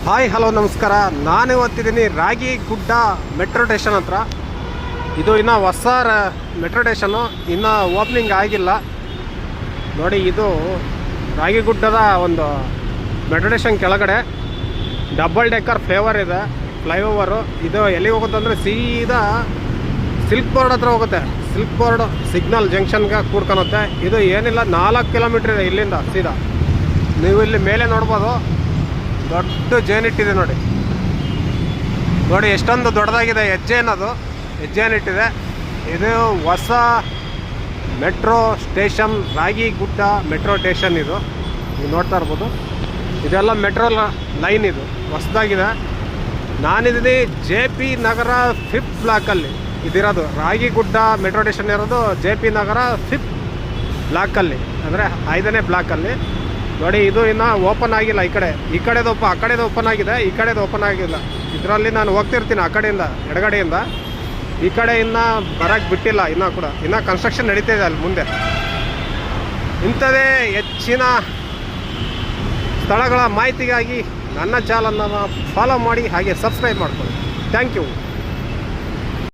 Hi hello ನಮಸ್ಕಾರ. ನಾನು ಇವತ್ತಿದ್ದೀನಿ Ragigudda metro station ಹತ್ರ. ಇದು ಇನ್ನೂ ಹೊಸ ಮೆಟ್ರೋ ಸ್ಟೇಷನ್ನು, ಇನ್ನೂ ಓಪನಿಂಗ್ ಆಗಿಲ್ಲ ನೋಡಿ. ಇದು ರಾಗಿಗುಡ್ಡದ ಒಂದು ಮೆಟ್ರೋ ಸ್ಟೇಷನ್ ಕೆಳಗಡೆ ಡಬಲ್ ಡೆಕ್ಕರ್ ಫ್ಲೈಓವರು. ಇದು ಎಲ್ಲಿಗೆ ಹೋಗುತ್ತೆ ಅಂದರೆ ಸೀದಾ ಸಿಲ್ಕ್ ಬೋರ್ಡ್ ಹತ್ರ ಹೋಗುತ್ತೆ. ಸಿಲ್ಕ್ ಬೋರ್ಡ್ ಸಿಗ್ನಲ್ ಜಂಕ್ಷನ್ಗೆ ಕೂಡ್ಕೊಳುತ್ತೆ. ಇದು ಏನಿಲ್ಲ 4 ಕಿಲೋಮೀಟ್ರ್ ಇದೆ ಇಲ್ಲಿಂದ ಸೀದಾ. ನೀವು ಇಲ್ಲಿ ಮೇಲೆ ನೋಡ್ಬೋದು, ದೊಡ್ಡ ಜೇನಿಟ್ಟಿದೆ ನೋಡಿ. ಎಷ್ಟೊಂದು ದೊಡ್ಡದಾಗಿದೆ ಹೆಜ್ಜೆನಿಟ್ಟಿದೆ. ಇದು ಹೊಸ metro station, Ragigudda metro station. ಇದು ನೀವು ನೋಡ್ತಾ ಇರ್ಬೋದು, ಇದೆಲ್ಲ ಮೆಟ್ರೋ ಲೈನ್. ಇದು ಹೊಸದಾಗಿದೆ. ನಾನಿದ್ದೀನಿ JP ನಗರ 5th ಬ್ಲಾಕಲ್ಲಿ ಇದಿರೋದು. ರಾಗಿಗುಡ್ಡ ಮೆಟ್ರೋ ಸ್ಟೇಷನ್ ಇರೋದು JP ನಗರ 5th ಬ್ಲಾಕಲ್ಲಿ, ಅಂದರೆ 5ನೇ ಬ್ಲಾಕಲ್ಲಿ ನೋಡಿ. ಇದು ಇನ್ನೂ ಓಪನ್ ಆಗಿಲ್ಲ. ಈ ಕಡೆದು ಆ ಕಡೆದು ಓಪನ್ ಆಗಿದೆ, ಈ ಕಡೆದು ಓಪನ್ ಆಗಿಲ್ಲ. ಇದರಲ್ಲಿ ನಾನು ಹೋಗ್ತಿರ್ತೀನಿ ಆ ಕಡೆಯಿಂದ, ಎಡಗಡೆಯಿಂದ. ಈ ಕಡೆ ಇನ್ನೂ ಬರೋಕ್ಕೆ ಬಿಟ್ಟಿಲ್ಲ. ಇನ್ನೂ ಕನ್ಸ್ಟ್ರಕ್ಷನ್ ನಡೀತಾ ಇದೆ ಅಲ್ಲಿ ಮುಂದೆ. ಇಂಥದೇ ಹೆಚ್ಚಿನ ಸ್ಥಳಗಳ ಮಾಹಿತಿಗಾಗಿ ನನ್ನ ಚಾನಲನ್ನು ಫಾಲೋ ಮಾಡಿ, ಹಾಗೆ ಸಬ್ಸ್ಕ್ರೈಬ್ ಮಾಡ್ಕೊಳ್ಳಿ. Thank you.